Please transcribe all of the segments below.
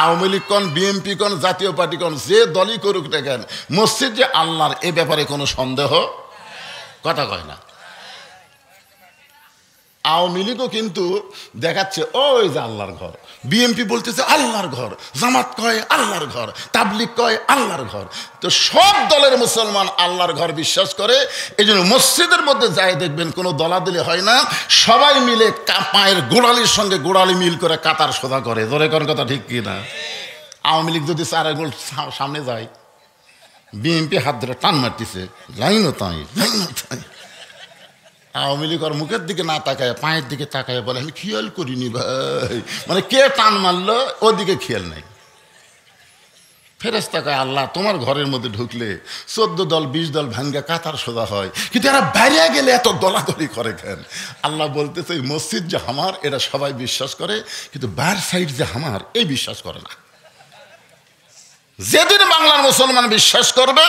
আওয়ামী লীগ কোন, বিএনপি কোন, জাতীয় পার্টি কোন, যে দলই করুক না কেন, মসজিদ যে আল্লাহর এ ব্যাপারে কোনো সন্দেহ কথা কয় না। আওয়ামী লীগও কিন্তু দেখাচ্ছে ওই যে আল্লাহর ঘর, বিএনপি বলতেছে আল্লাহর ঘর, জামাত কয় আল্লাহর ঘর, তাবলিগ কয় আল্লাহর ঘর। তো সব দলের মুসলমান আল্লাহর ঘর বিশ্বাস করে। এই জন্য মসজিদের মধ্যে যাই দেখবেন কোনো দলাদলি হয় না, সবাই মিলে পায়ের গোড়ালির সঙ্গে গোড়ালি মিল করে কাতার সোজা করে। ধরে কোন কথা ঠিক কি না? আওয়ামী লীগ যদি 4 আঙ্গুল সামনে যায়, বিএনপি হাত ধরে টান মারতেছে, লাইনও তাই লাইনও তাই। আওয়ামী লীগ আর মুখের দিকে না তাকায় পায়ের দিকে তাকায় বলে আমি খেয়াল করিনি ভাই, মানে কে টান মারলো ওদিকে খেয়াল নাই। ফেরেশতা কয় আল্লাহ তোমার ঘরের মধ্যে ঢুকলে 14 দল 20 দল ভাঙ্গা কাতার সোজা হয়, কিন্তু এরা বাইরে গেলে এত দলাদলি করে কেন? আল্লাহ বলতেছে এই মসজিদ যে আমার এটা সবাই বিশ্বাস করে, কিন্তু বাইর সাইড যে আমার এই বিশ্বাস করে না। যেদিন বাংলার মুসলমান বিশ্বাস করবে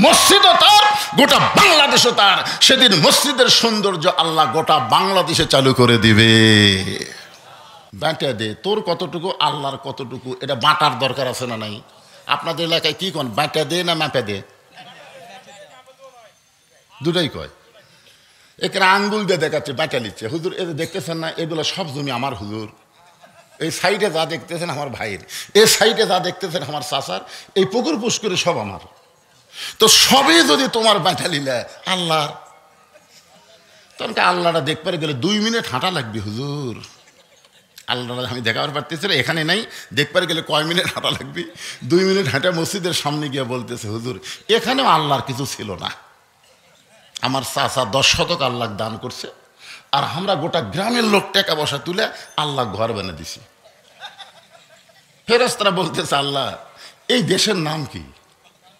মসজিদও তার, গোটা বাংলাদেশও তার, সেদিন মসজিদের সৌন্দর্য আল্লাহ গোটা বাংলাদেশে চালু করে দিবে। বাঁটা দে, তোর কতটুকু আল্লাহর কতটুকু, এটা বাঁটার দরকার আছে না নাই? আপনাদের এলাকায় কি কোন, বাঁটা দে না মাপা দে? দুটাই কয়। এখানে আঙ্গুল দিয়ে দেখাচ্ছে বাঁটা নিচ্ছে। হুজুর এ দেখতেছেন না, এগুলো সব জমি আমার হুজুর। এই সাইডে যা দেখতেছেন আমার ভাইয়ের, এই সাইডে যা দেখতেছেন আমার চাচার, এই পুকুর পুষ্করে সব আমার। তো সবই যদি তোমার বাঁটা নিলে আল্লাহর, তখন আল্লাহটা দেখবার গেলে 2 মিনিট হাঁটা লাগবে হুজুর। আল্লাহটা আমি দেখাবার পারতেছি না, এখানে নাই, দেখবার গেলে কয় মিনিট হাঁটা লাগবে? 2 মিনিট হাঁটা মসজিদের সামনে গিয়ে বলতেছে হুজুর এখানেও আল্লাহর কিছু ছিল না, আমার চাচা 10 শতক আল্লাহ দান করছে, আর আমরা গোটা গ্রামের লোক টাকা পয়সা তুলে আল্লাহ ঘর বানিয়ে দিছি। ফেরেশতারা বলতেছে আল্লাহ এই দেশের নাম কি?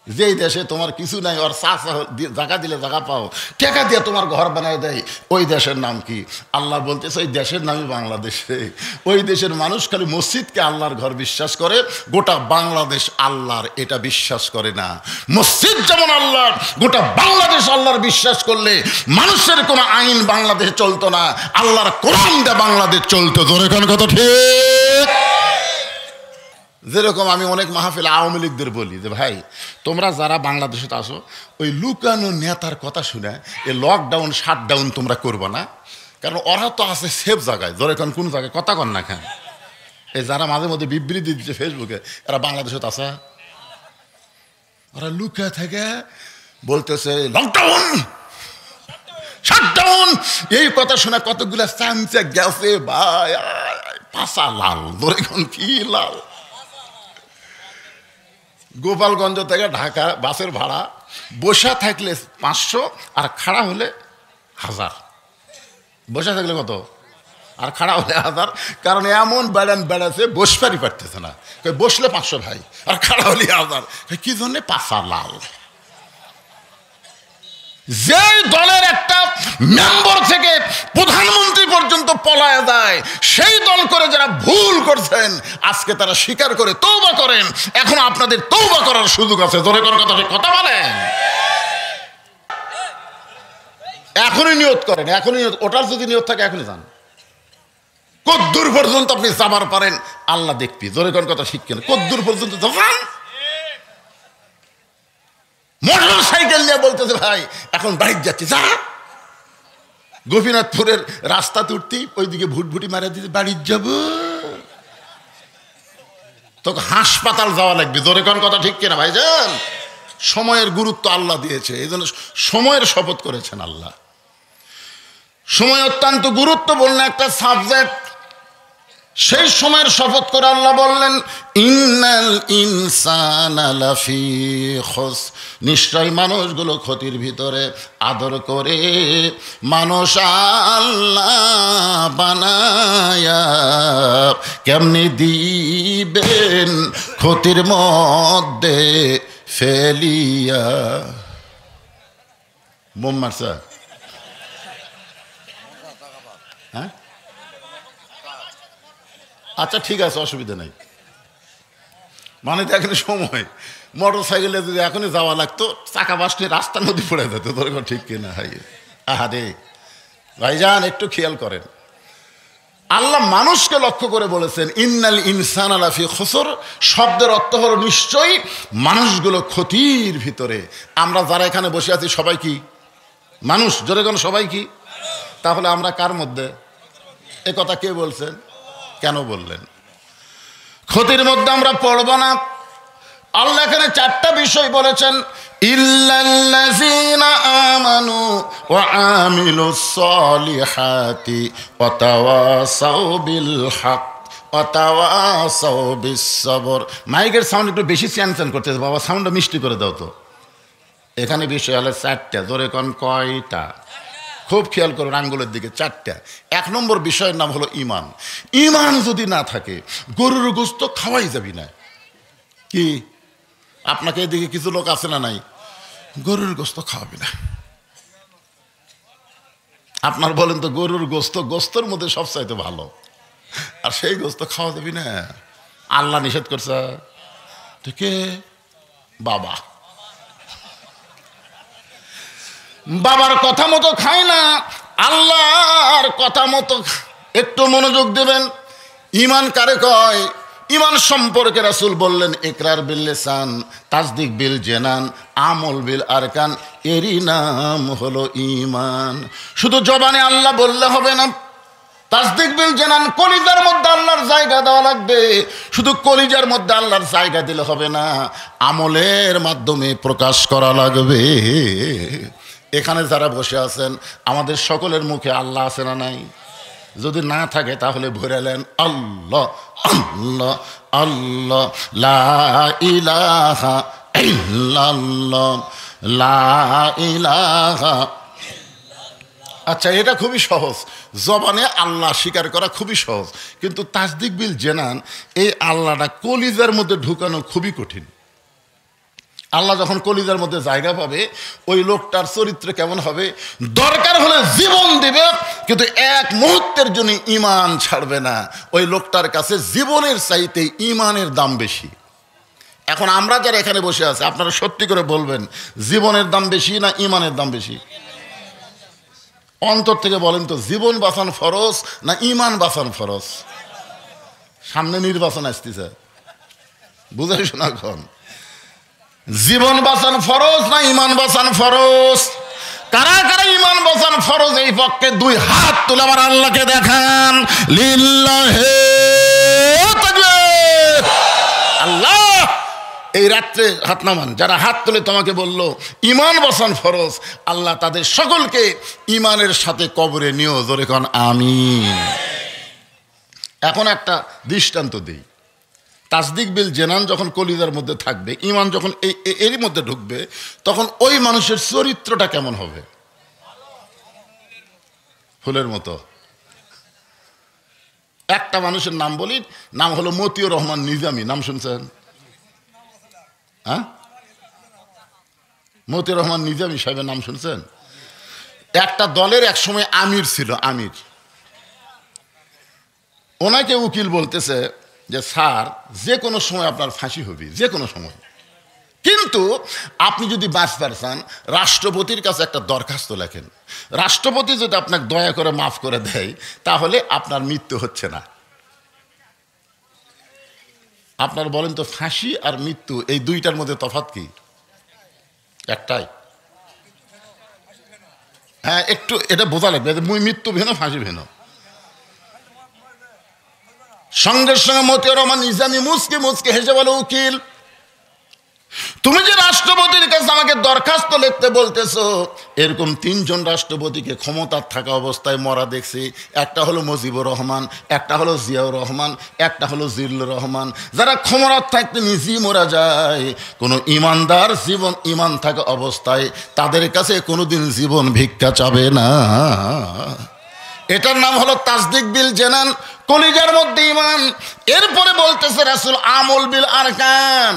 যেই দেশে তোমার কিছু নাই, ওর চাচা জায়গা দিলে জায়গা পাও, টাকা দিয়ে তোমার ঘর বানায় দেয়, ওই দেশের নাম কি? আল্লাহ বলতেছে ওই দেশের নামই বাংলাদেশে। ওই দেশের মানুষ খালি মসজিদকে আল্লাহর ঘর বিশ্বাস করে, গোটা বাংলাদেশ আল্লাহর এটা বিশ্বাস করে না। মসজিদ যেমন আল্লাহর, গোটা বাংলাদেশ আল্লাহর বিশ্বাস করলে মানুষের কোনো আইন বাংলাদেশে চলতো না, আল্লাহর কোরআন দিয়ে বাংলাদেশ চলতো। জোরে কোন কথা ঠিক? যেরকম আমি অনেক মাহফিল আওয়ামী লীগদের বলি যে ভাই তোমরা যারা বাংলাদেশে আসো, ওই লুকানো নেতার কথা শুনে এই লকডাউন শাটডাউন তোমরা করবো না, কারণ ওরা তো আছে সেফ জায়গায়। ধরে কোন জায়গায় কথা কন না কেন? এই যারা মাঝে মধ্যে বিবৃতি দিচ্ছে ফেসবুকে, এরা বাংলাদেশে আসে, ওরা লুকা থেকে বলতেছে লকডাউন শাটডাউন, এই কথা শুনে কতগুলা চামচে গেছে ভাই, পাশা লাল। ধরে কোন কি লাল? গোপালগঞ্জ থেকে ঢাকা বাসের ভাড়া বসা থাকলে 500 আর খাড়া হলে 1000। বসা থাকলে কত আর খাড়া হলে 1000, কারণ এমন বেড়াচ্ছে বসবারই পারতেছে না। বসলে 500 ভাই, আর খাড়া হলে 1000। কি জন্যে? পাশা লাল। যেই দলের একটা মেম্বার থেকে প্রধানমন্ত্রী পর্যন্ত পলায় যায়, সেই দল করে যারা ভুল করছেন আজকে তারা স্বীকার করে তওবা করেন। এখন আপনাদের তওবা করার সুযোগ আছে। ধরে কোন কথা কথা বলেন, এখনই নিয়ত করেন, এখনই নিয়ত। ওটার যদি নিয়ত থাকে এখনই যান, কদ্দূর পর্যন্ত আপনি যাবার পারেন আল্লাহ দেখবি। ধরে কোন কথা ঠিক কিনা? কদ্দূর পর্যন্ত যান। মোটর সাইকেল নিয়ে বলতেছে ভাই এখন বাড়ি যাচ্ছি, যা। গোপীনাথপুরের রাস্তা তুলতি ওইদিকে ভুটভুটি মারা দিতে বাড়ি যাব, তোকে হাসপাতাল যাওয়া লাগবে। ধরে কোন কথা ঠিক কিনা ভাইজান? সময়ের গুরুত্ব আল্লাহ দিয়েছে, এই জন্য সময়ের শপথ করেছেন আল্লাহ। সময় অত্যন্ত গুরুত্বপূর্ণ একটা সাবজেক্ট। সেই সময়ের শপথ করে আল্লাহ বললেন ইন্নাল ইনসানা লাফি খুসর, নিশ্চয় মানুষগুলো ক্ষতির ভিতরে। আদর করে মানুষ আল্লাহ বানায়া কেমনি দিবেন ক্ষতির মধ্যে ফেলিয়া। বোম মারছে? হ্যাঁ আচ্ছা ঠিক আছে, অসুবিধা নাই। মানে তো এখন সময়, মোটর সাইকেলে যদি এখনই যাওয়া লাগতো, চাকা বাসলে রাস্তা নদী পড়ে যেত। ধরে ঠিক কিনা? হাই আহারে ভাইজান একটু খেয়াল করেন, আল্লাহ মানুষকে লক্ষ্য করে বলেছেন ইন্নাল ইনসানা লাফি খুসর, শব্দের অর্থ হলো নিশ্চয়ই মানুষগুলো ক্ষতির ভিতরে। আমরা যারা এখানে বসে আছি সবাই কি মানুষ? জোরে কোন সবাই কি? তাহলে আমরা কার মধ্যে? এ কথা কে বলছেন? কেন বললেন? ক্ষতির মধ্যে আমরা পড়ব না। আল্লাহ এখানে চারটা বিষয় বলেছেন, ইল্লাল্লাযীনা আমানু ওয়া আমিলুস সলিহাতি ওয়া তাওয়াসাউ বিল হক ওয়া তাওয়াসাউ বিস সবর। মাইকের সাউন্ড একটু বেশি চ্যানচ্যান করতেছে বাবা, সাউন্ডটা মিষ্টি করে দাও তো। এখানে বিষয় হলো চারটা। জোরে কোন কয়টা? খুব খেয়াল করুন আঙ্গুলের দিকে, চারটা। এক নম্বর বিষয়ের নাম হলো ইমান। ইমান যদি না থাকে গরুর গোশত খাওয়াই যাবি না। কি আপনাকে এদিকে কিছু লোক আছে না নাই, গরুর গোশত খাওয়াবি না। আপনার বলেন তো গরুর গোশত গোশতের মধ্যে সবচাইতে ভালো, আর সেই গোশত খাওয়া যাবি না? আল্লাহ নিষেধ করছে। ঠিক বাবা, বাবার কথা মতো খায় না, আল্লাহর কথা মতো। একটু মনোযোগ দেবেন। ইমান কারে কয়? ইমান সম্পর্কে রাসূল বললেন ইকরার বিল লিসান, তাসদিক বিল জানান, আমল বিল আরকান। এরই নাম হলো ইমান। শুধু জবানে আল্লাহ বললে হবে না, তাসদিক বিল জানান, কলিজার মধ্যে আল্লাহর জায়গা দেওয়া লাগবে। শুধু কলিজার মধ্যে আল্লাহর জায়গা দিলে হবে না, আমলের মাধ্যমে প্রকাশ করা লাগবে। এখানে যারা বসে আছেন আমাদের সকলের মুখে আল্লাহ আছে না নাই? যদি না থাকে তাহলে ভরেলেন আল্লাহ আল্লাহ আল্লাহ, লা ইলাহা ইল্লাল্লাহ, লা ইলাহা। আচ্ছা, এটা খুবই সহজ, জবানে আল্লাহ স্বীকার করা খুবই সহজ, কিন্তু তাসদিক বিল জানান, এই আল্লাহটা কলিজার মধ্যে ঢুকানো খুবই কঠিন। আল্লাহ যখন কলিজার মধ্যে জায়গা পাবে, ওই লোকটার চরিত্র কেমন হবে? দরকার হলে জীবন দিবে, কিন্তু এক মুহূর্তের জন্য ঈমান ছাড়বে না। ওই লোকটার কাছে জীবনের চাইতে ঈমানের দাম বেশি। এখন আমরা যারা এখানে বসে আছি, আপনারা সত্যি করে বলবেন, জীবনের দাম বেশি না ঈমানের দাম বেশি? অন্তর থেকে বলেন তো, জীবন বাঁচান ফরজ না ঈমান বাঁচান ফরজ? সামনে নির্বাচন আসতেছে, বুঝে শোনা। এখন জীবন বাঁচান ফরজ না ঈমান বাঁচান ফরজ? কারা কারা ঈমান বাঁচান ফরজ এই পক্ষে দুই হাত তুলে আমার আল্লাহকে দেখান। লিল্লাহি তাকবীর। আল্লাহ এই রাত্রে হাত নামান। যারা হাত তুলে তোমাকে বলল ঈমান বাঁচান ফরজ, আল্লাহ তাদের সকলকে ঈমানের সাথে কবরে নিও। জোরে কোন আমিন। এখন একটা দৃষ্টান্ত দিই। তাসদিক বিল জানান যখন কলিজার মধ্যে থাকবে, ঈমান যখন এরই মধ্যে ঢুকবে, তখন ওই মানুষের চরিত্রটা কেমন হবে? ফুলের মতো। একটা মানুষের নাম বলি, নাম হলো মতিউর রহমান নিজামী। নাম শুনছেন? হ্যাঁ, মতিউর রহমান নিজামী সাহেবের নাম শুনছেন? একটা দলের এক সময় আমির ছিল, আমির। ওনাকে উকিল বলতেছে যে স্যার, যে কোনো সময় আপনার ফাঁসি হবে, যে কোনো সময়, কিন্তু আপনি যদি বাঁচতে চান রাষ্ট্রপতির কাছে একটা দরখাস্ত লেখেন। রাষ্ট্রপতি যদি আপনাকে দয়া করে মাফ করে দেয়, তাহলে আপনার মৃত্যু হচ্ছে না। আপনার বলেন তো, ফাঁসি আর মৃত্যু এই দুইটার মধ্যে তফাৎ কি? একটাই। হ্যাঁ, একটু এটা বোঝা লাগবে, মৃত্যু ভিন্ন ফাঁসি ভিন্ন। সঙ্গে সঙ্গে মতিউর রহমান নিজামী মুচকি মুচকি হেসে বলে, উকিল, তুমি যে রাষ্ট্রপতির কাছে আমাকে দরখাস্ত লিখতে বলতেছো, এরকম তিনজন রাষ্ট্রপতিকে ক্ষমতার থাকা অবস্থায় মরা দেখছি। একটা হলো মুজিবুর রহমান, একটা হলো জিয়াউর রহমান, একটা হলো জিল্লুর রহমান। যারা ক্ষমতার থাকতে নিজেই মরা যায়, কোনো ইমানদার জীবন ইমান থাকা অবস্থায় তাদের কাছে কোনোদিন জীবন ভিক্ষা চাবে না। এটার নাম হলো তাসদিক বিল জানান, কলিজার মধ্যে ঈমান। এরপরে বলতেছে রাসূল আমল বিল আরকান।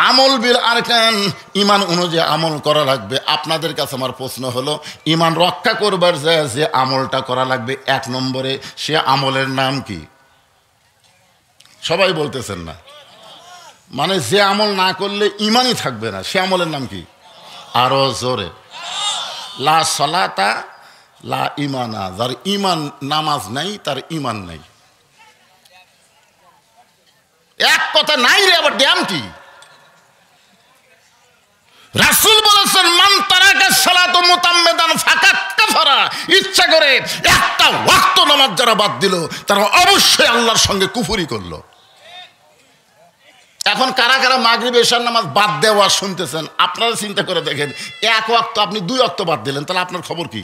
আমল বিল আরকান, ঈমান অনুযায়ী আমল করা লাগবে। আপনাদের কাছে আমার প্রশ্ন হলো, ঈমান রক্ষা করবার যায় যে আমলটা করা লাগবে এক নম্বরে, সে আমলের নাম কি? সবাই বলতেছেন না। মানে যে আমল না করলে ঈমানই থাকবে না, সে আমলের নাম কি? আরো জোরে। লা সলাতা লা ইমানা। যার ঈমান, নামাজ নাই তার ঈমান নাই। এক কথা নাই রে, আবার ড্যাম কি? রাসূল বলেছেন মান তারাকা সালাতু মুতাম্মিদান ফাকাত কাফারা, ইচ্ছা করে একটা ওয়াক্ত নামাজ যারা বাদ দিল তারা অবশ্যই আল্লাহর সঙ্গে কুফরি করলো। এখন কারা কারা মাগরিব এশার নামাজ বাদ দেওয়া শুনতেছেন, আপনারা চিন্তা করে দেখেন, এক ওয়াক্ত আপনি 2 ওয়াক্ত বাদ দিলেন, তাহলে আপনার খবর কি?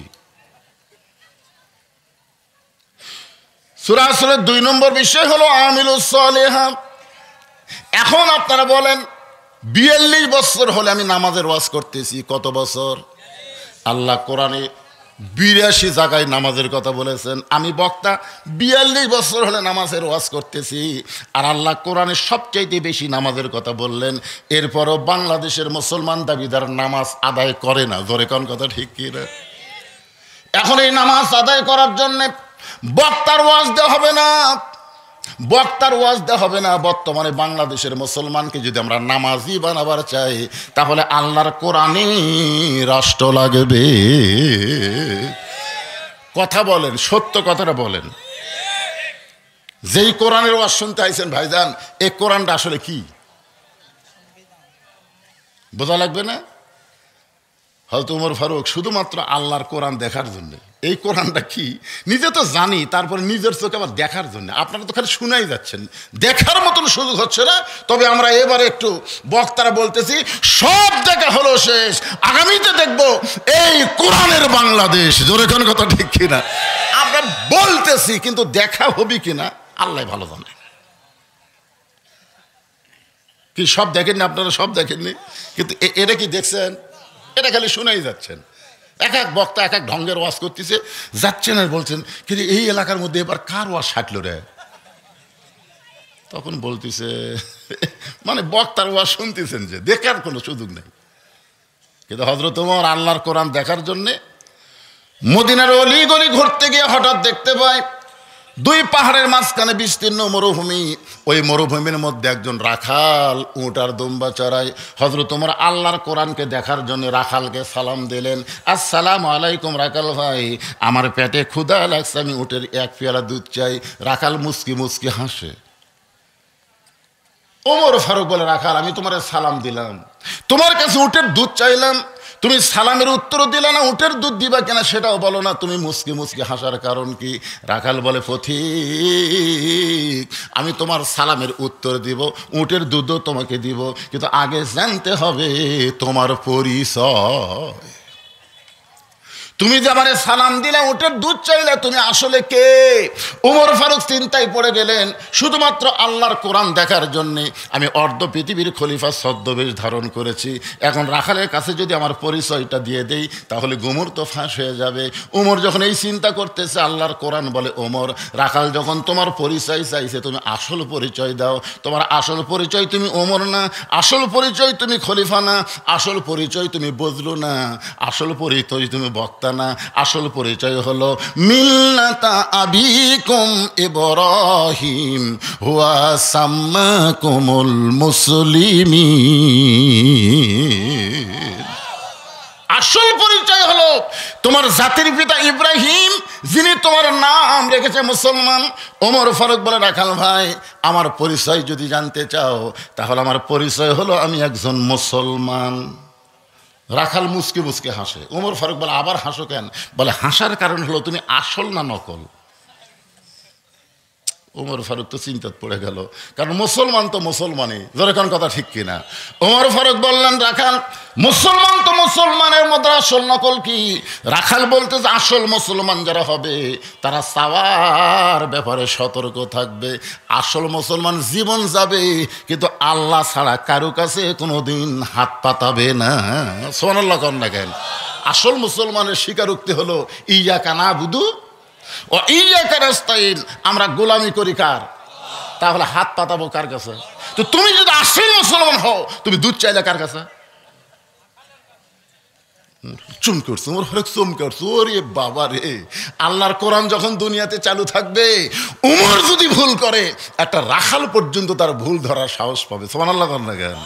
সূরা আসরের 2 নম্বর বিষয় হলো আমিলুস সালিহা। এখন আপনারা বলেন 42 বছর হলে আমি নামাজের ওয়াজ করতেছি, কত বছর? আল্লাহ কোরআনে 82 জায়গায় নামাজের কথা বলেছেন, আমি বক্তা 42 বছর হলে নামাজের ওয়াজ করতেছি, আর আল্লাহ কোরআনে সবচাইতে বেশি নামাজের কথা বললেন। এরপরও বাংলাদেশের মুসলমান দাবিদার নামাজ আদায় করে না। জোরে কোন কথা ঠিক কি না? এখন এই নামাজ আদায় করার জন্য বক্তার ওয়াজ দেওয়া হবে না, বক্তার ওয়াজ দেওয়া হবে না। বর্তমানে বাংলাদেশের মুসলমানকে যদি আমরা নামাজি বানাবার চাই, তাহলে আল্লাহর কোরআনে রাষ্ট্র লাগবে। কথা বলেন, সত্য কথাটা বলেন। যেই কোরআনের ওয়াজ শুনতে আইছেন ভাইজান, এই কোরআনটা আসলে কি বোঝা লাগবে না? হযরত ওমর ফারুক শুধুমাত্র আল্লাহর কোরআন দেখার জন্য, এই কোরআনটা কি নিজে তো জানি, তারপরে নিজের চোখে আবার দেখার জন্য। আপনারা তো খালি শুনাই যাচ্ছেন, দেখার মতন সুযোগ হচ্ছে না। তবে আমরা এবারে একটু বক্তারা বলতেছি, সব দেখা হলো শেষ, আগামীতে দেখব এই কোরআনের বাংলাদেশ। জোরে কোন কথা ঠিক কিনা? আমরা বলতেছি, কিন্তু দেখা হবে কিনা আল্লাহ ভালো জানে। কি সব দেখেননি আপনারা? সব দেখেননি, কিন্তু এটা কি দেখছেন? এটা খালি শুনাই যাচ্ছেন। এক এক বক্তা এক এক ঢঙ্গের ওয়াজ করতেছে, যাচ্ছেন আর বলছেন, কিন্তু এই এলাকার মধ্যে এবার কার ওয়াজ সাটলো রে? তখন বলতেছে, মানে বক্তার ওয়াজ শুনতেছেন, যে দেখার কোনো সুযোগ নেই। কিন্তু হযরত ওমর আল্লাহর কোরআন দেখার জন্যে মদিনার অলি গলি ঘুরতে গিয়ে হঠাৎ দেখতে পায় 2 পাহাড়ের মাঝখানে বিস্তীর্ণ মরুভূমি। ওই মরুভূমির মধ্যে একজন রাখাল উট আর দুম্বা চড়ায়। হযরত ওমর আল্লাহর কোরআনকে দেখার জন্য রাখালকে সালাম দিলেন, আসসালামু আলাইকুম রাখাল ভাই, আমার পেটে ক্ষুধা লাগছে, আমি উটের 1 পেয়ালা দুধ চাই। রাখাল মুচকি মুচকি হাসে। ওমর ফারুক বলে, রাখাল আমি তোমার সালাম দিলাম, তোমার কাছে উটের দুধ চাইলাম, তুমি সালামের উত্তর দিলে না, উটের দুধ দিবা কেনা সেটাও বলো না, তুমি মুচকি মুচকি হাসার কারণ কি? রাখাল বলে, পথিক আমি তোমার সালামের উত্তর দিব, উটের দুধও তোমাকে দিব, কিন্তু আগে জানতে হবে তোমার পরিচয়। তুমি যে আমারে সালাম দিলে, উটের দুধ চাইলে, তুমি আসলে কে? ওমর ফারুক চিন্তায় পড়ে গেলেন, শুধুমাত্র আল্লাহর কোরআন দেখার জন্যে আমি অর্ধ পৃথিবীর খলিফা ছদ্মবেশ ধারণ করেছি। এখন রাখালের কাছে যদি আমার পরিচয়টা দিয়ে দেই, তাহলে গুমর তো ফাঁস হয়ে যাবে। ওমর যখন এই চিন্তা করতেছে, আল্লাহর কোরআন বলে, ওমর রাখাল যখন তোমার পরিচয় চাইছে, তুমি আসল পরিচয় দাও। তোমার আসল পরিচয় তুমি ওমর না, আসল পরিচয় তুমি খলিফা না, আসল পরিচয় তুমি বজলু না, আসল পরিচয় তুমি বক্তা না, আসল পরিচয় হলো মিল্লাতা আবিকুম ইব্রাহিম হুয়া সাম্মাকুমুল মুসলিমিন। আসল পরিচয় হলো তোমার জাতির পিতা ইব্রাহিম, যিনি তোমার নাম রেখেছে মুসলমান। ওমর ফারুক বলে, রাখাল ভাই আমার পরিচয় যদি জানতে চাও, তাহলে আমার পরিচয় হলো আমি একজন মুসলমান। রাখাল মুচকে মুচকে হাসে। ওমর ফারুক বলে, আবার হাসো কেন? বলে, হাসার কারণ হলো তুমি আসল না নকল। ওমর ফারুক তো চিন্তাত পড়ে গেল, কারণ মুসলমান তো মুসলমানই। যেরকম কথা ঠিক কিনা? ওমর ফারুক বললেন, রাখাল মুসলমান তো মুসলমানের মধ্যে আসল নকল কি? রাখাল বলতে যে আসল মুসলমান যারা হবে তারা চাওয়ার ব্যাপারে সতর্ক থাকবে। আসল মুসলমান জীবন যাবে, কিন্তু আল্লাহ ছাড়া কারো কাছে কোনোদিন হাত পাতাবে না। সুবহানাল্লাহ কন না কেন? আসল মুসলমানের স্বীকারোক্তি হলো ইয়াকা নাবুদু ও ইয়াকা নাস্তাইন, আমরা গোলামি করি কার? তাহলে হাত পাতাবো কার কাছে? তো তুমি যদি আসল মুসলমান হও, তুমি দুধ চাইলে কার কাছে? চুম করছো ওর হরেক চুম করছো। ওরে বাবা রে, আল্লাহর কোরআন যখন দুনিয়াতে চালু থাকবে, উমর যদি ভুল করে, একটা রাখাল পর্যন্ত তার ভুল ধরার সাহস পাবে। সুবহানাল্লাহ কন না কেন?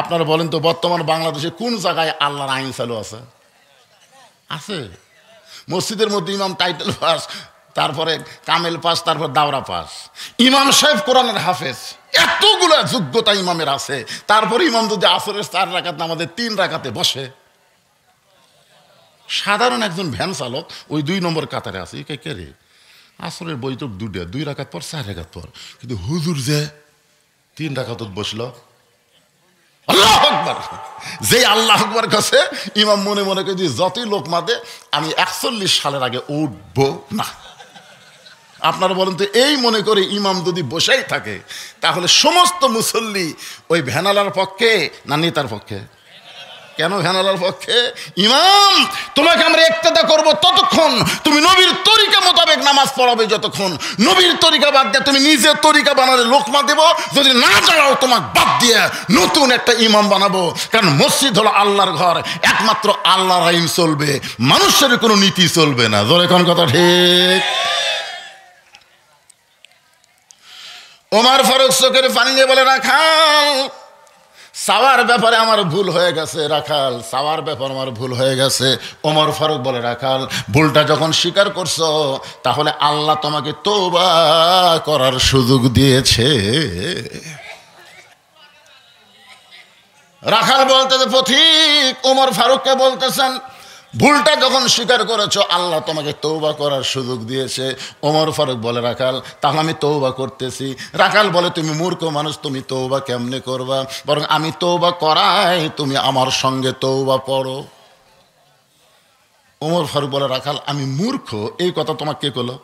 আপনারা বলেন তো, বর্তমান বাংলাদেশে কোন জায়গায় আল্লাহর আইন চালু আছে? আছে? মসজিদের মধ্যে ইমাম টাইটেল পাস তারপরে কামেল পাস, তারপর দাওরা পাস। ইমাম সাহেব কোরআনের হাফেজ, এতগুলা যোগ্যতা ইমামের আছে। তারপর ইমাম যদি আসরের 4 রাকাত নামাজে 3 রাকাতে বসে, সাধারণ একজন ভ্যান চালক ওই 2 নম্বর কাতারে আছে, কে রে আসরের বই তো 2 রাকাত পর 4 রাকাত পর, কিন্তু হুজুর যে 3 রাকাত বসলো। আল্লাহ আকবার। যে আল্লাহ আকবার কাছে ইমাম মনে মনে করে যে যতই লোক মাদে আমি 41 সালের আগে উঠবো না। আপনারা বলেন তো, এই মনে করে ইমাম যদি বসেই থাকে তাহলে সমস্ত মুসল্লি ওই ভ্যানালার পক্ষে না নেতার পক্ষে? কেন ভ্যানালার পক্ষে? ইমাম তোমাকে আমরা ইক্তেদা করব ততক্ষণ, তুমি নবীর তরিকা মোতাবেক নামাজ পড়াবে যতক্ষণ। নবীর তরিকা বাদ দিয়ে তুমি নিজের তরিকা বানালে লোকমা দেব, যদি না চাও তোমাকে বাদ দিয়ে নতুন একটা ইমাম বানাবো। কারণ মসজিদ হলো আল্লাহর ঘর, একমাত্র আল্লাহর আইন চলবে, মানুষের কোনো নীতি চলবে না। জোরে কোন কথা ঠিক? ওমর ফারুক চোখের পানি নিয়ে বলে, রাখাল সাওয়ার ব্যাপারে আমার ভুল হয়ে গেছে, রাখাল সাওয়ার ব্যাপারে আমার ভুল হয়ে গেছে। ওমর ফারুক বলে, রাখাল ভুলটা যখন স্বীকার করছো তাহলে আল্লাহ তোমাকে তওবা করার সুযোগ দিয়েছে। রাখাল বলতেছে, পথিক ওমর ফারুককে বলতেছেন, ভুলটা যখন স্বীকার করেছো আল্লাহ তোমাকে তওবা করার সুযোগ দিয়েছে। ওমর ফারুক বলে, রাখাল তাহলে আমি তওবা করতেছি। রাখাল বলে, তুমি মূর্খ মানুষ, তুমি তওবা কেমনে করবা? বরং আমি তওবা করাই তুমি আমার সঙ্গে তওবা পড়ো। ওমর ফারুক বলে, রাখাল আমি মূর্খ এই কথা তোমাকে কে কলো?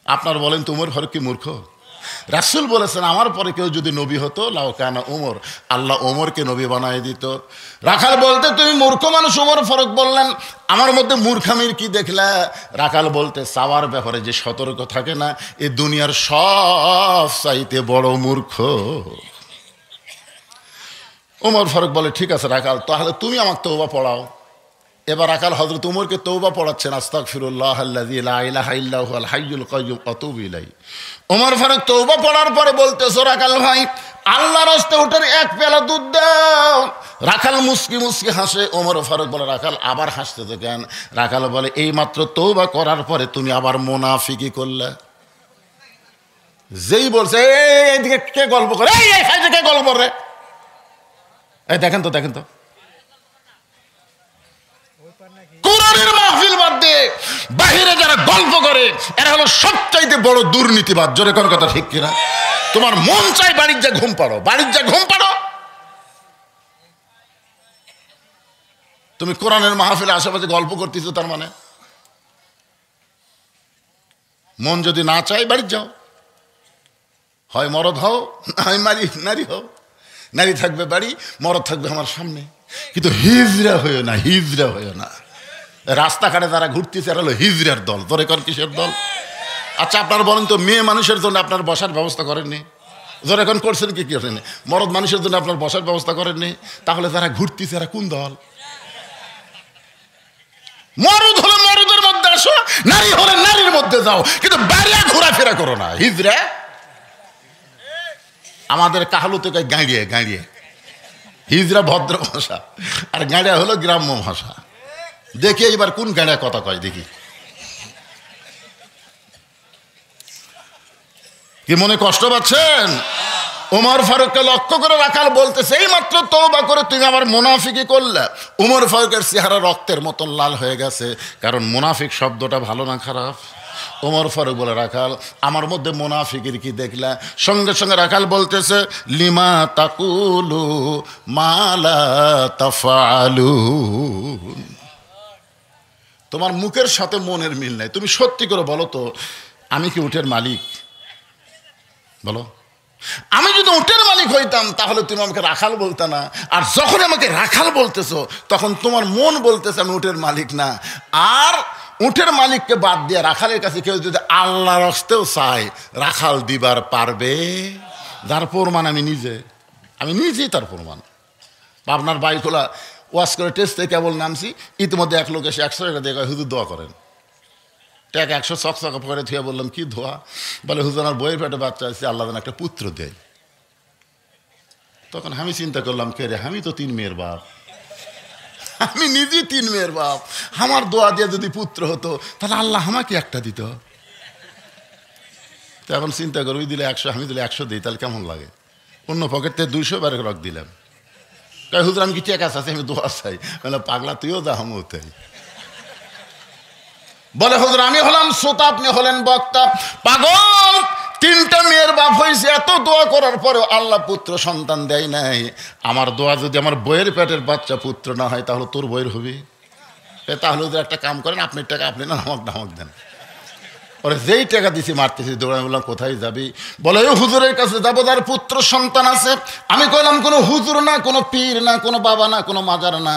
আপনার বলেন তো, ওমর ফারুক কি মূর্খ? রাসূল বলেছেন, আমার পরে কেউ যদি নবী হতো লাউকানা ওমর, আল্লাহ ওমরকে নবী বানায় দিত। রাখাল বলতে, তুমি মূর্খ মানুষ। ওমর ফারুক বললেন, আমার মধ্যে মূর্খামির কি দেখলা? রাখাল বলতে, চাওয়ার ব্যাপারে যে সতর্ক থাকে না, এ দুনিয়ার সব চাইতে বড় মূর্খ। ওমর ফারুক বলে, ঠিক আছে রাখাল, তাহলে তুমি আমাকে তওবা পড়াও। এবার রাখাল হযরত ওমরকে তওবা পড়াচ্ছেন, আস্তাগফিরুল্লাহ আল্লাযী লা ইলাহা ইল্লা হুয়াল হাইয়ুল কাইয়্যুম আতুবু ইলাইহি। ওমর ফারুক তওবা পড়ার পরে বলতেছো, রাখাল ভাই আল্লাহর রাস্তে উঠে 1 পেয়ালা দুধ দাও। রাখাল মুস্কি মুস্কি হাসে। ওমর ফারুক বলে, রাখাল আবার হাসতেছো কেন? রাখাল বলে, এই মাত্র তওবা করার পরে তুমি আবার মুনাফিকি করলে। যেই বলছে এইদিকে কে গল্প করে, এই সাইডে কে গল্প করে, এই দেখেন তো কোরআনের মাহফিল বাদ দিয়ে বাহিরে যারা গল্প করে এরা হলো সবচাইতে বড় দুর্নীতিবাদ। জোরে কোন কথা ঠিক কিনা? তোমার মন চাই বাড়ির যা ঘুম পাড়ো, তুমি কোরআনের মাহফিলে আশেপাশে গল্প করতেছো, তার মানে মন যদি না চাই বাড়ির যাও, হয় মরদ হও, হয় নারী হও। নারী থাকবে বাড়ি, মরদ থাকবে আমার সামনে, কিন্তু হিজড়া হয়েও না। রাস্তাঘাটে যারা ঘুরতেছে এরা হলো হিজড়ার দল। তোর এখন কিসের দল? আচ্ছা আপনারা বলেন তো, মেয়ে মানুষের জন্য আপনার বসার ব্যবস্থা করেননি? যারা এখন করছেন কি করেন? মরদ মানুষের জন্য আপনার বসার ব্যবস্থা করেননি? তাহলে যারা ঘুরতেছে এরা কোন দল? মরদ হলে মরদের মধ্যে আসো, নারী হলে নারীর মধ্যে যাও, কিন্তু বাইরে ঘোরাফেরা করো না। হিজড়া আমাদের কাহালুতে গাঁড়িয়ে, হিজড়া ভদ্র ভাষা, আর গাঁড়িয়া হলো গ্রাম্য ভাষা। দেখি এবার কোন গাঁড়িয়া কথা কয় দেখি। কি মনে কষ্ট পাচ্ছেন? ওমর ফারুককে লক্ষ্য করে রাখাল বলতেছে, এই মাত্র তওবা করে তুমি আবার মুনাফিকি করলে। ওমর ফারুকের চেহারা রক্তের মতন লাল হয়ে গেছে, কারণ মুনাফিক শব্দটা ভালো না খারাপ? ওমর ফারুক বলে, রাখাল আমার মধ্যে মুনাফিকের কি দেখলা? সঙ্গে সঙ্গে রাখাল বলতেছে, লিমা তাকুলু মা লা তাফআলুন। তোমার মুখের সাথে মনের মিল নাই। তুমি সত্যি করে বলো তো, আমি কি উটের মালিক? বলো, আমি যদি উটের মালিক হইতাম তাহলে তুমি আমাকে রাখাল বলতে না। আর যখন আমাকে রাখাল বলতেছো তখন তোমার মন বলতেছে আমি উটের মালিক না। আর উটের মালিককে বাদ দিয়ে রাখালের কাছে কেউ যদি আল্লাহর হস্তেও চায়, রাখাল দিবার পারবে? যার প্রমাণ আমি নিজেই তার প্রমাণ। আপনার বাইকোলা ওয়াশ করে টেস্টে কেবল নামছি, ইতিমধ্যে এক লোক এসে 100 টাকা দিয়ে হুজুর দোয়া করেন। টাকা 100 চকচকা করে থুয়ে বললাম, কি ধোয়া? বলে, হুজুর আমার বইয়ের পেটে বাচ্চা আছে, আল্লাহ যেন একটা পুত্র দেয়। তখন আমি চিন্তা করলাম, কে রে, আমি তো 3 মেয়ের বাপ, আমি নিজে 3 মেয়ের বাপ, আমার দোয়া দিয়ে যদি পুত্র হতো তাহলে আল্লাহ আমাকে একটা দিত। তো এখন চিন্তা করো, ওই দিলে 100, আমি দিলে 100 দিই, তাহলে কেমন লাগে? অন্য পকেট থেকে 200 বারে রক দিলাম। তাই হুজুর আমি কি টেকা আছে, আমি দোয়া চাই। বলে পাগলা তুইও যা, আমিও তাই। বলে হুজুর আমি হলাম শ্রোতা, আপনি হলেন বক্তা। পাগল, 3টা মেয়ের বাপ হয়েছে, এত দোয়া করার পরেও আল্লাহ পুত্র সন্তান দেয় নাই। আমার দোয়া যদি আমার বইয়ের পেটের বাচ্চা পুত্র না হয়, তাহলে তোর বইয়ের হবে? তাহলে ওদের একটা কাম করেন, আপনার টাকা আপনি না আমাকে দেন। ওরে যেই টাকা দিছি মারতেছি, দৌড়ানো। বললাম কোথায় যাবি? বলে ওই হুজুরের কাছে যাবো, তার পুত্র সন্তান আছে। আমি কইলাম কোনো হুজুর না, কোনো পীর না, কোনো বাবা না, কোনো মাজার না।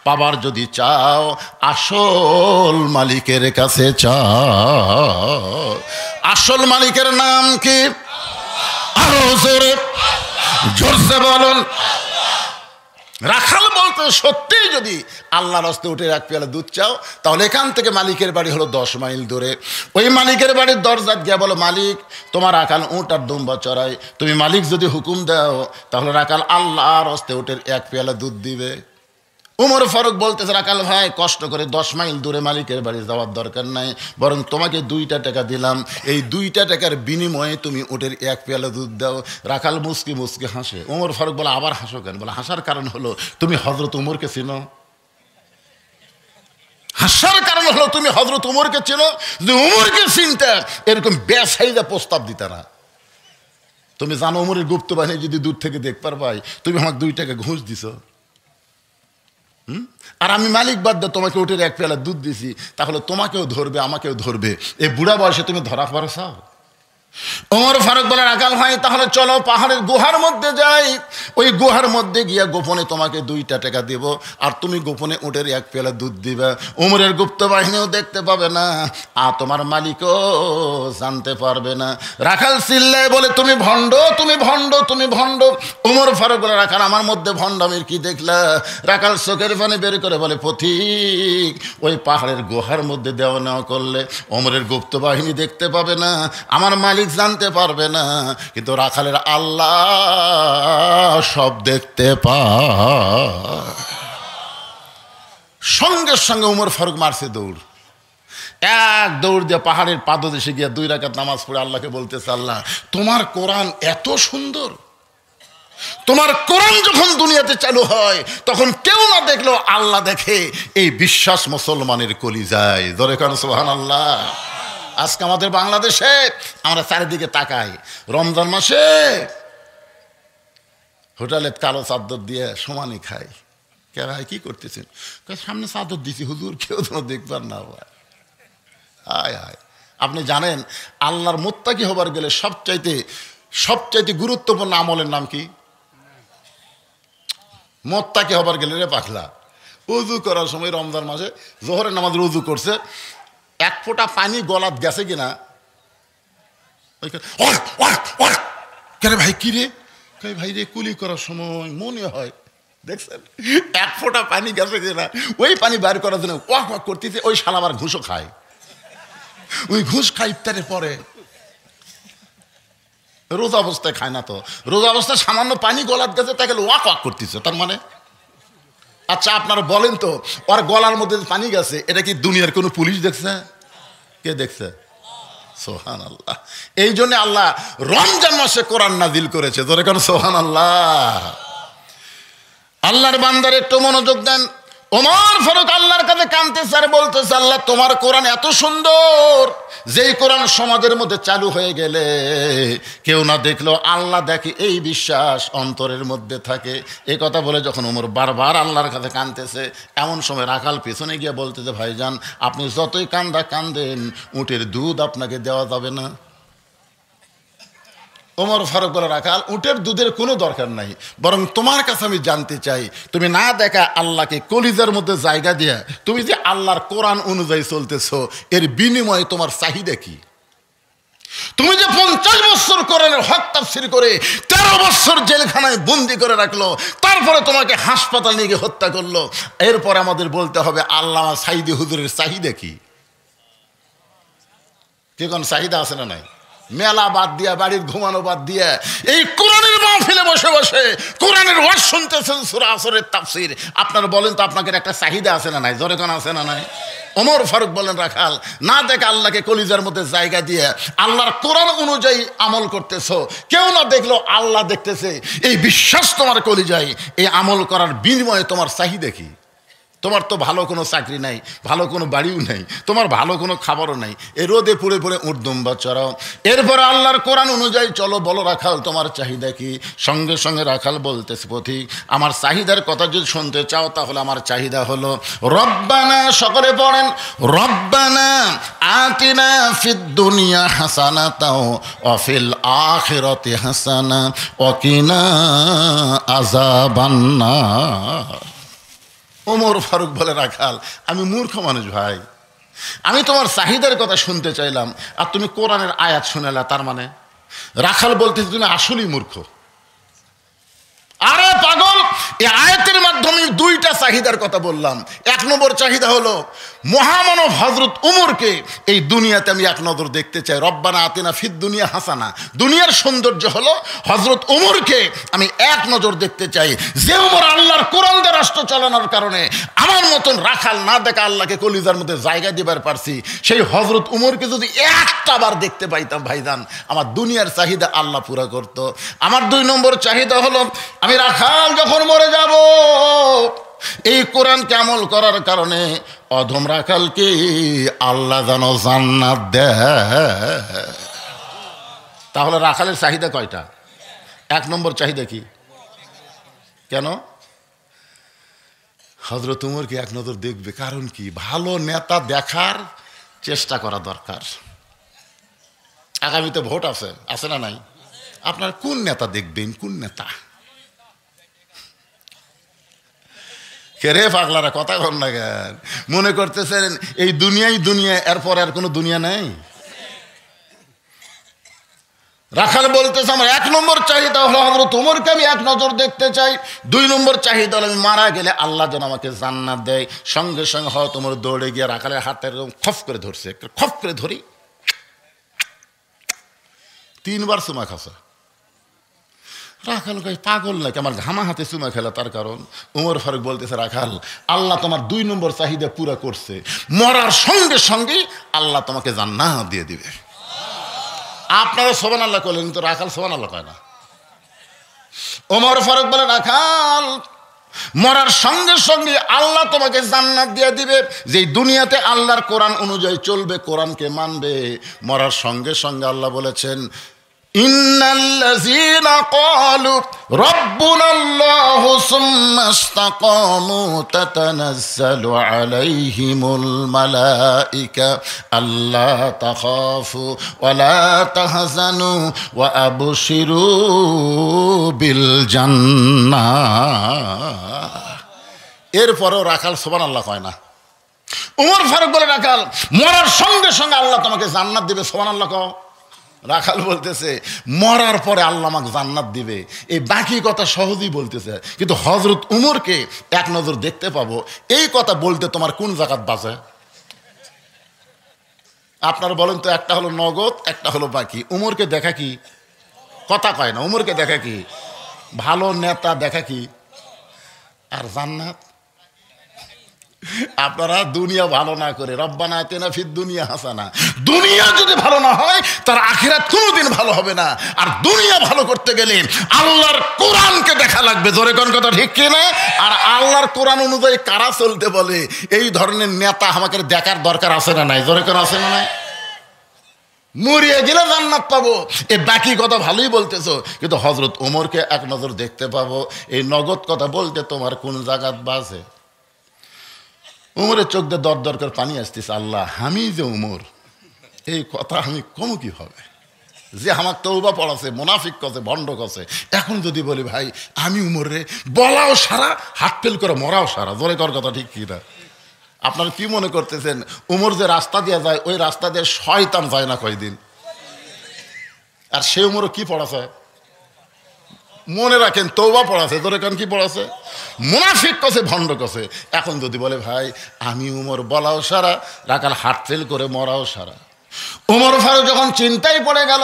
পাবার যদি চাও আসল মালিকের কাছে চাও। আসল মালিকের নাম কি? আরো জোরে জোরসে বলুন। রাখাল বলতে সত্যি যদি আল্লাহর রাস্তে উঠে 1 পেয়ালা দুধ চাও, তাহলে এখান থেকে মালিকের বাড়ি হলো 10 মাইল দূরে। ওই মালিকের বাড়ির দরজাত গিয়া বলো, মালিক তোমার রাখাল উট আর দুম্বা চড়াই, তুমি মালিক যদি হুকুম দাও তাহলে রাখাল আল্লাহর রাস্তে উঠে 1 পেয়ালা দুধ দিবে। উমর ফারুক বলতেছে, রাখাল ভাই কষ্ট করে 10 মাইল দূরে মালিকের বাড়ি যাওয়ার দরকার নাই, বরং তোমাকে 2টা টাকা দিলাম, এই 2টা টাকার বিনিময়ে তুমি উটের 1 পেয়ালা দুধ দাও। রাখাল মুসকি মুসকি হাসে। উমর ফারুক বলে, আবার হাসো কেন? বলে হাসার কারণ হলো তুমি হযরত উমরকে চিনো। হাসার কারণ হলো তুমি হযরত উমরকে চিনো। যদি উমরকে চিনতে এরকম বেসাইজা প্রস্তাব দিতে না। তুমি জানো উমরের গুপ্ত বাহিনী যদি দূর থেকে দেখ পারবাই, তুমি আমাকে 2 টাকা ঘুষ দিছো। আর আমি মালিক বাদ দিয়ে তোমাকে উঠে 1 পেয়ালা দুধ দিছি, তাহলে তোমাকেও ধরবে আমাকেও ধরবে। এই বুড়া বয়সে তুমি ধরা পড়াও। ওমর ফারুক বলে, রাখাল ভাই তাহলে চলো পাহাড়ের গুহার মধ্যে যাই, ওই গুহার মধ্যে গিয়া গোপনে তোমাকে 2টা টাকা দেব, আর তুমি গোপনে উটের 1 পেয়ালা দুধ দিবা। উমরের গুপ্ত বাহিনীও দেখতে পাবে না, আর তোমার মালিকও জানতে পারবে না। রাখাল চিল্লায় বলে, তুমি ভণ্ড, তুমি ভণ্ড, তুমি ভণ্ড। উমর ফারুক বলে, রাখাল আমার মধ্যে ভণ্ডামির কি দেখলা? রাখাল চোখের পানি বের করে বলে, পথিক ওই পাহাড়ের গুহার মধ্যে দেওয়া নেওয়া করলে উমরের গুপ্ত বাহিনী দেখতে পাবে না, আমার মালিক জানতে পারবে না, কিন্তু রাখালের আল্লাহ সব দেখতে পায়। সঙ্গে সঙ্গে উমর ফারুক মারছে দৌড়। 1 দৌড় দিয়ে পাহাড়ের পাদদেশে গিয়ে 2 রাকাত নামাজ পড়ে আল্লাহকে বলতেছে, আল্লাহ তোমার কোরআন এত সুন্দর, তোমার কোরআন যখন দুনিয়াতে চালু হয় তখন কেউ না দেখলেও আল্লাহ দেখে। এই বিশ্বাস মুসলমানের কলিজায়। ধরে কারণ সুবহানাল্লাহ। আজকে আমাদের বাংলাদেশে আমরা চারিদিকে তাকাই, রমজান মাসে হোটেলে কালো চাদর দিয়ে সমানই খাই। কে ভাই কি করতেছেন? সামনে চাদর দিছি হুজুর, কেউ তো দেখবার না। আয় আয়, আপনি জানেন আল্লাহর মুত্তাকি হবার গেলে সবচাইতে গুরুত্বপূর্ণ আমলের নাম কি? মুত্তাকি হবার গেলে রে পাখলা, উজু করার সময় রমজান মাসে জোহরের নামাজের উজু করছে, 1 ফোঁটা পানি গলাত গেছে কিনা, কেন ভাই কি রে? ভাই রে কুলি করার সময় মনে হয় দেখছেন 1 ফোঁটা পানি গেছে কিনা, ওই পানি বাইর করার জন্য ওয়াক ওয়াক করতেছে। ওই শালা আবার ঘুষও খায়, ওই ঘুষ খায় ইফতারের পরে। রোজা অবস্থায় খায় না তো, রোজা অবস্থায় সামান্য পানি গলাত গেছে তাকে ওয়াক ওয়াক করতেছে। তার মানে আচ্ছা আপনারা বলেন তো, ওর গলার মধ্যে পানি গেছে, এটা কি দুনিয়ার কোনো পুলিশ দেখছে? কে দেখছে? সুবহানাল্লাহ। এই জন্য আল্লাহ রমজান মাসে কোরআন নাজিল করেছে। ধরে কেন সুবহানাল্লাহ। আল্লাহর বান্দার একটু মনোযোগ দেন। ওমর ফারুক আল্লাহর কাছে কাঁদতেছে আর বলতেছে, আল্লাহ তোমার কোরআন এত সুন্দর, যেই কোরআন সমাজের মধ্যে চালু হয়ে গেলে কেউ না দেখলেও আল্লাহ দেখে, এই বিশ্বাস অন্তরের মধ্যে থাকে। এই কথা বলে যখন ওমর বারবার আল্লাহর কাছে কাঁদতেছে, এমন সময় রাখাল পেছনে গিয়ে বলতেছে, ভাইজান আপনি যতই কান্দেন উটের দুধ আপনাকে দেওয়া যাবে না। ওমর ফারুক বলে, রাখাল উটের দুধের কোনো দরকার নাই, বরং তোমার কাছে আমি জানতে চাই, তুমি না দেখা আল্লাহকে কলিজার মধ্যে জায়গা দিয়া তুমি যে আল্লাহর কোরআন অনুযায়ী চলতেছো, এর বিনিময়ে তোমার চাহিদা কি? তুমি যে 50 বছর কোরআনের হক তাফসীর করে 13 বছর জেলখানায় বন্দি করে রাখলো, তারপরে তোমাকে হাসপাতাল নিয়ে গিয়ে হত্যা করলো, এরপর আমাদের বলতে হবে আল্লামা সাঈদী হুজুরের চাহিদা কি? কে কোন চাহিদা আছে না নাই? মেলা বাদ দিয়া, বাড়ির ঘুমানো বাদ দিয়া এই কোরআনের মাহফিলে বসে বসে কোরআনের ওয়াজ শুনতেছেন, সূরা আসরের তাফসীর। আপনারা বলেন তো, আপনাদের একটা চাহিদা আছে না নাই? জোরে কোন আছে না নাই? ওমর ফারুক বলেন, রাখাল না দেখে আল্লাহকে কলিজার মধ্যে জায়গা দিয়ে আল্লাহর কোরআন অনুযায়ী আমল করতেছো, কেউ না দেখলো আল্লাহ দেখতেছে, এই বিশ্বাস তোমার কলিজায়, এই আমল করার বিনিময়ে তোমার চাহিদা কি? তোমার তো ভালো কোনো চাকরি নাই, ভালো কোনো বাড়িও নাই, তোমার ভালো কোনো খাবারও নাই, এ রোদে পুড়ে পুড়ে উর্দুম্বা চড়াও, এরপরে আল্লাহর কোরআন অনুযায়ী চলো, বলো রাখাল তোমার চাহিদা কি? সঙ্গে সঙ্গে রাখাল বলতেছে, পথিক আমার চাহিদার কথা যদি শুনতে চাও তাহলে আমার চাহিদা হলো রব্বানা, সকলে পড়েন, রব্বানা আতিনা ফিদ দুনিয়া হাসানাতাও ওয়া ফিল আখিরাতি হাসানা ওয়া কিনা আযাবান্নার। ওমর ফারুক বলে, রাখাল আমি মূর্খ মানুষ ভাই, আমি তোমার চাহিদার কথা শুনতে চাইলাম আর তুমি কোরআনের আয়াত শুনেলা, তার মানে? রাখাল বলতেছে, তুমি আসলেই মূর্খ। আরে পাগল, এই আয়াতের মাধ্যমে দুইটা চাহিদার কথা বললাম। এক নম্বর চাহিদা হলো মহামানব হযরত উমরকে এই দুনিয়াতে আমি এক নজর দেখতে চাই। রব্বানা আতিনা ফিদ দুনিয়া হাসানা, দুনিয়ার সৌন্দর্য হলো হযরত উমরকে আমি এক নজর দেখতে চাই। যে উমর আল্লাহর কোরআন দিয়ে রাষ্ট্র চালানোর কারণে আমার মতন রাখাল না দেখা আল্লাহকে কলিজার মধ্যে জায়গা দিবার পারছি, সেই হযরত উমরকে যদি একটা বার দেখতে পাইতাম ভাইজান, আমার দুনিয়ার চাহিদা আল্লাহ পুরা করতো। আমার দুই নম্বর চাহিদা হলো আমি রাখাল যখন মরে যাব, এই কোরআনকে আমল করার কারণে অধম রাখালকে আল্লাহ যেন জান্নাত দেয়। তাহলে রাখালের চাহিদা কয়টা? এক নম্বর চাহিদা কি? কেন? হযরত উমরকে এক নজর দেখবে, কারণ কি? ভালো নেতা দেখার চেষ্টা করা দরকার। আগামীতে ভোট আছে, আছে না নাই? আপনার কোন নেতা দেখবেন? কোন নেতা? কেরে পাগলারা কথা কন না কেন? মনে করতেছেন এই দুনিয়াই দুনিয়া, এরপর আর কোনো দুনিয়া নেই? রাখাল বলতেছে, আমার এক নম্বর চাহিদা হলো হযরত ওমরকে আমি এক নজর দেখতে চাই। দুই নম্বর চাহিদা হলো আমি মারা গেলে আল্লাহ যেন আমাকে জান্নাত দেয়। সঙ্গে সঙ্গে হয়তো ওমর দৌড়ে গিয়ে রাখালের হাতটা এরকম খপ করে ধরছে, একটা খপ করে ধরি, 3 বার চুমা খাসা। রাখাল কয়, পাগল নাকি আমার ঘামা হাতে চুমা খেলা? তার কারণ ওমর ফারুক বলতেছে, রাখাল আল্লাহ তোমার 2 নম্বর চাহিদা পুরা করছে, মরার সঙ্গে সঙ্গেই আল্লাহ তোমাকে জান্নাত দিয়ে দিবে। আপনারা সুবহানাল্লাহ বলেন, কিন্তু রাখাল সুবহানাল্লাহ কয় না। ওমর ফারুক বলে, রাখাল মরার সঙ্গে সঙ্গে আল্লাহ তোমাকে জান্নাত দিয়ে দিবে, যে দুনিয়াতে আল্লাহর কোরআন অনুযায়ী চলবে, কোরআনকে মানবে। মরার সঙ্গে সঙ্গে আল্লাহ বলেছেন, ইন্নাল্লাযীনা ক্বালু রাব্বুনাল্লাহু সুম্মা ইসতাকামু তাতানাজ্জালু আলাইহিমুল মালায়েকা আল্লা তাখাফু ওয়া লা তাহজানু ওয়া আবশিরু বিল জান্নাহ। এরপরেও রাখাল সুবহানাল্লাহ কয় না। ওমর ফারুক বলে, রাখাল মরার সঙ্গে সঙ্গে আল্লাহ তোমাকে জান্নাত দিবে, সুবহানাল্লাহ কও। রাখাল বলতেছে, মরার পরে আল্লাহ আমাকে জান্নাত দিবে, এই বাকি কথা সহজেই বলতেছে, কিন্তু হযরত উমরকে এক নজর দেখতে পাবো, এই কথা বলতে তোমার কোন জাকাত বাঁচে? আপনারা বলেন তো, একটা হলো নগদ, একটা হলো বাকি। উমরকে দেখা কি? কথা কয় না। উমরকে দেখা কি? ভালো নেতা দেখা কি? আর জান্নাত? আপনারা দুনিয়া ভালো না করে রব্বানা আতিনা ফিদ দুনিয়া হাসানা, দুনিয়া যদি ভালো না হয় তার আখিরাত কোনোদিন ভালো হবে না। আর দুনিয়া ভালো করতে গেলে আল্লাহর কোরআনকে দেখা লাগবে। জোরে কোন কথা ঠিক কি না? আর আল্লাহর কোরআন অনুযায়ী কারা চলতে বলে, এই ধরনের নেতা আমাকে দেখার দরকার আছে না নাই? জোরে কোন আছে না নাই? মরিয়ে গেলে জান্নাত পাবো, এই বাকি কথা ভালোই বলতেছো, কিন্তু হযরত ওমরকে এক নজর দেখতে পাবো, এই নগদ কথা বলতে তোমার কোন জায়গাত বাজে? উমরের চোখ দিয়ে দর দর করে পানি আসতেছে। আল্লাহ, আমি যে উমর, এই কথা আমি কম কি হবে? যে আমার তওবা পড়াছে, মুনাফিক কছে, ভণ্ড কছে, এখন যদি বলি ভাই আমি উমর রে, বলাও সারা, হাত ফেল করে মরাও সারা। জোরে কর কথা ঠিক কি না? আপনারা কি মনে করতেছেন উমর যে রাস্তা দিয়ে যায়, ওই রাস্তা দিয়ে শয়তান যায় না কয়দিন? আর সে উমরও কি পড়াছে? মনে রাখেন, তওবা পড়াছে। জোরে কান কি পড়াছে? মুনাফিক কছে, ভণ্ড কছে। এখন যদি বলে ভাই আমি উমর, বলাও সারা, রাখাল হাত ফেল করে মরাও সারা। উমর ফারুক যখন চিন্তায় পড়ে গেল,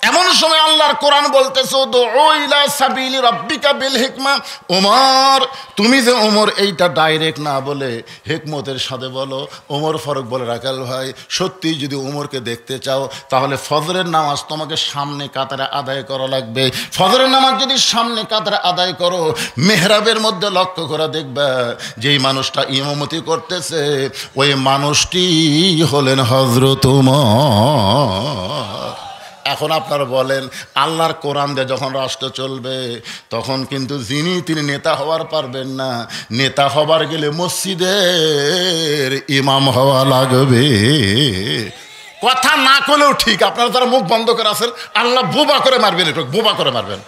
এমন সময় আল্লাহর কোরআন বলতেছে উদউ ইলা সাবিলি রাব্বিকা বিল হিকমা, ওমর তুমি যে ওমর এইটা ডাইরেক্ট না বলে হিকমতের সাথে বলো। ওমর ফারুক বলে রাখাল ভাই সত্যি যদি ওমরকে দেখতে চাও তাহলে ফজরের নামাজ তোমাকে সামনে কাতারে আদায় করা লাগবে। ফজরের নামাজ যদি সামনে কাতারে আদায় করো, মেহরাবের মধ্যে লক্ষ্য করে দেখবা যেই মানুষটা ইমামতি করতেছে ওই মানুষটি হলেন হযরত ওমর। এখন আপনারা বলেন আল্লাহর কোরআন দিয়ে যখন রাষ্ট্র চলবে তখন কিন্তু তিনি নেতা হওয়ার পারবেন না। নেতা হবার গেলে মসজিদের ইমাম হওয়া লাগবে। কথা না করলেও ঠিক, আপনারা তারা মুখ বন্ধ করে আছেন, আল্লাহ বোবা করে মারবেন, একটু বোবা করে মারবেন।